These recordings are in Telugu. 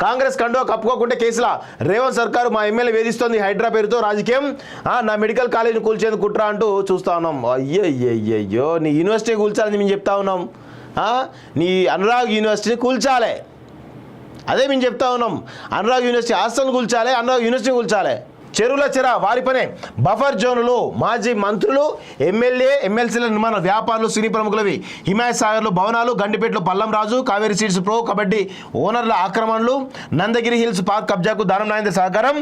కాంగ్రెస్ కండువా కప్పుకోకుంటే కేసులా రేవంత్ సర్కారు మా ఎమ్మెల్యే వేధిస్తోంది హైడ్రా పేరుతో రాజకీయం నా మెడికల్ కాలేజీని కూల్చేందుకు కుట్ర అంటూ చూస్తా ఉన్నాం. అయ్యో నీ యూనివర్సిటీ కూల్చాలని మేము చెప్తా ఉన్నాం. నీ అనురాగ్ యూనివర్సిటీని కూల్చాలి, అదే మేము చెప్తా ఉన్నాం. అనురాగ్ యూనివర్సిటీ హాస్టల్ కూల్చాలి, అనురాగ్ యూనివర్సిటీ కూల్చాలి. చెరువుల చెర వారి పనే. బఫర్ జోన్లో మాజీ మంత్రులు ఎమ్మెల్సీల నిర్మాణ వ్యాపారులు సినీ ప్రముఖులవి. హిమాయత్ సాగర్లో భవనాలు, గండిపేటలో పల్లం రాజు, కావేరీ సీడ్స్ ప్రో కబడ్డీ ఓనర్ల ఆక్రమణలు, నందగిరి హిల్స్ పార్క్ కబ్జాకు దానం నాయంద సహకారం,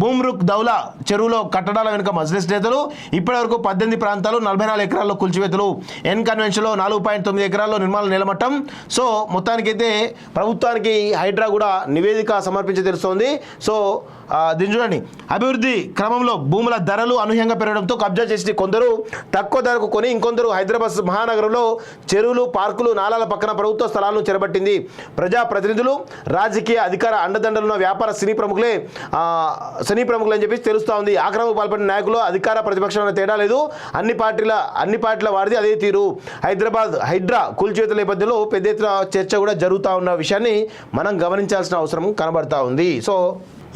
బూమ్రుక్ దౌలా చెరువులో కట్టడాల వెనుక మజ్లిస్ నేతలు. ఇప్పటివరకు 18 ప్రాంతాలు 44 ఎకరాల్లో కూల్చివేతలు. ఎన్ కన్వెన్షన్లో 4.9 ఎకరాల్లో నిర్మాణ నిలమట్టం. సో మొత్తానికైతే ప్రభుత్వానికి హైడ్రా కూడా నివేదిక సమర్పించి తెలుస్తోంది. సో దీన్ని చూడండి, అభివృద్ధి క్రమంలో భూముల ధరలు అనూహ్యంగా పెరగడంతో కబ్జా చేసి కొందరు తక్కువ ధరకు కొని ఇంకొందరు హైదరాబాద్ మహానగరంలో చెరువులు, పార్కులు, నాలాల పక్కన ప్రభుత్వ స్థలాలను చెరబట్టింది. ప్రజాప్రతినిధులు, రాజకీయ అధికార అండదండలున్న వ్యాపార సినీ ప్రముఖులు అని చెప్పి తెలుస్తూ ఉంది. ఆక్రమణకు పాల్పడిన నాయకులు అధికార ప్రతిపక్షాల తేడా లేదు, అన్ని పార్టీల వారిది అదే తీరు. హైడ్రా కూల్చివేత నేపథ్యంలో పెద్ద ఎత్తున చర్చ కూడా జరుగుతూ ఉన్న విషయాన్ని మనం గమనించాల్సిన అవసరం కనబడతా ఉంది. సో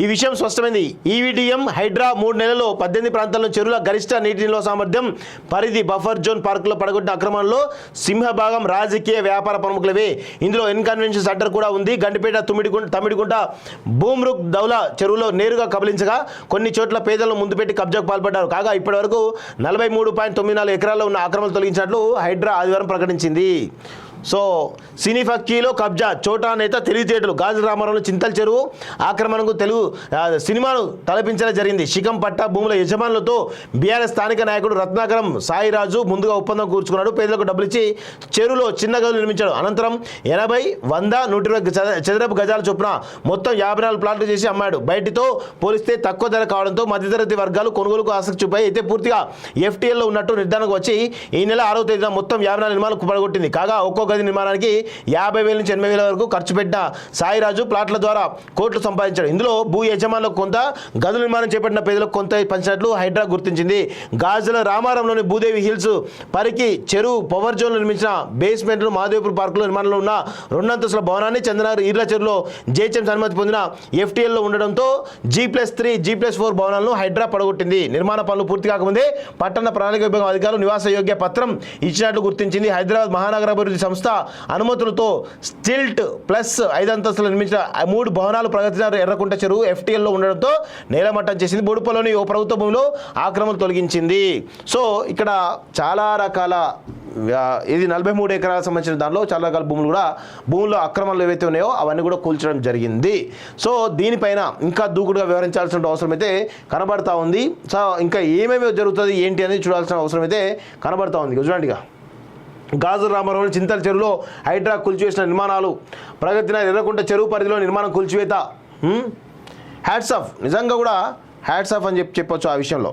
ఈ విషయం స్పష్టమైంది. ఈవీడీఎం హైడ్రా 3 నెలల్లో 18 ప్రాంతాల్లో చెరువుల గరిష్ట నీటి నిల్వ సామర్థ్యం పరిధి బఫర్ జోన్ పార్కులో పడగొట్టిన అక్రమంలో సింహభాగం రాజకీయ వ్యాపార ప్రముఖులవే. ఇందులో ఎన్ కన్వెన్షన్ సెంటర్ కూడా ఉంది. గండిపేట, తమ్మిడిగుంట, బూమ్రుక్ దౌలా చెరువులో నేరుగా కబలించగా కొన్ని చోట్ల పేదలను ముందు పెట్టి కబ్జాకు పాల్పడ్డారు. కాగా ఇప్పటివరకు 43.94 ఎకరాల్లో ఉన్న ఆక్రమణలు తొలగించినట్లు హైడ్రా ఆదివారం ప్రకటించింది. సో సినీ ఫక్కీలో కబ్జా, చోటా నేత తెలివితేటలు. గాజు రామారంలో చింతల చెరువు ఆక్రమణకు తెలుగు సినిమాను తలపించడం జరిగింది. శిఖం పట్టా భూముల యజమానులతో బీఆర్ఎస్ స్థానిక నాయకుడు రత్నాకరం సాయిరాజు ముందుగా ఒప్పందం కూర్చుకున్నాడు. పేదలకు డబ్బులు ఇచ్చి చెరువులో చిన్న గదులు నిర్మించాడు. అనంతరం 80, 100, 120 చదరపు గజాల చొప్పున మొత్తం 54 ప్లాట్లు చేసి అమ్మాడు. బయటితో పోలిస్తే తక్కువ ధర కావడంతో మధ్యతరగతి వర్గాలు కొనుగోలుకు ఆసక్తి చూపాయి. అయితే పూర్తిగా ఎఫ్టీఎల్లో ఉన్నట్టు నిర్ధారణకు వచ్చి ఈ నెల 6వ తేదీన మొత్తం 54 నిర్మాణాలకు పడగొట్టింది. కాగా ఒక్కో గది నిర్మాణానికి 50,000 నుంచి 80,000 వరకు ఖర్చు పెట్టిన సాయిరాజు ప్లాట్ల ద్వారా కోట్లు సంపాదించాడు. ఇందులో భూ యజమానులకు కొంత, గదుల నిర్మాణం చేపట్టిన పేదలకు కొంత పంచినట్లు హైడ్రా గుర్తించింది. గాజుల రామారంలోని భూదేవి హిల్స్ పరికి చెరువు పవర్ జోన్ నిర్మించిన బేస్మెంట్లు మాధవపూర్ పార్కులో నిర్మాణంలో ఉన్న 2 అంతస్తుల భవనాన్ని చంద్రనగర్ ఈర్ల చెరువులో జేహెచ్ఎంసీ అనుమతి పొందిన ఎఫ్టీఎల్లో ఉండడంతో G+3, G+4 భవనాలను హైడ్రా పడగొట్టింది. నిర్మాణ పనులు పూర్తి కాకముందే పట్టణ ప్రణాళిక విభాగం అధికారులు నివాస యోగ్య పత్రం ఇచ్చినట్లు గుర్తించింది. హైదరాబాద్ మహానగర అభివృద్ధి సంస్థ అనుమతులతో స్టిల్ట్ ప్లస్ 5 అంతస్తులు నిర్మించిన 3 భవనాలు ప్రగతినగర్ ఎర్రకుంట చెరువు ఎఫ్టీఎల్లో ఉండడంతో నేలమట్టం చేసింది. బొడుపలోని ఓ ప్రభుత్వ భూమిలో ఆక్రమణలు తొలగించింది. సో ఇక్కడ చాలా రకాల ఇది 43 ఎకరాలకు సంబంధించిన దానిలో చాలా రకాల భూముల్లో అక్రమాలు ఏవైతే ఉన్నాయో అవన్నీ కూడా కూల్చడం జరిగింది. సో దీనిపైన ఇంకా దూకుడుగా వివరించాల్సిన అవసరం అయితే కనబడతా ఉంది. సో ఇంకా ఏమేమి జరుగుతుంది ఏంటి అనేది చూడాల్సిన అవసరం అయితే కనబడతా ఉంది. చూడండిగా, గాజు రామారంలో చింతల చెరువులో హైడ్రా కూల్చివేసిన నిర్మాణాలు, ప్రగతినగర్ ఎర్రకుంట చెరువు పరిధిలో నిర్మాణం కూల్చివేత. హ్యాట్స్ ఆఫ్, నిజంగా కూడా హ్యాట్స్ ఆఫ్ అని చెప్పొచ్చు ఆ విషయంలో.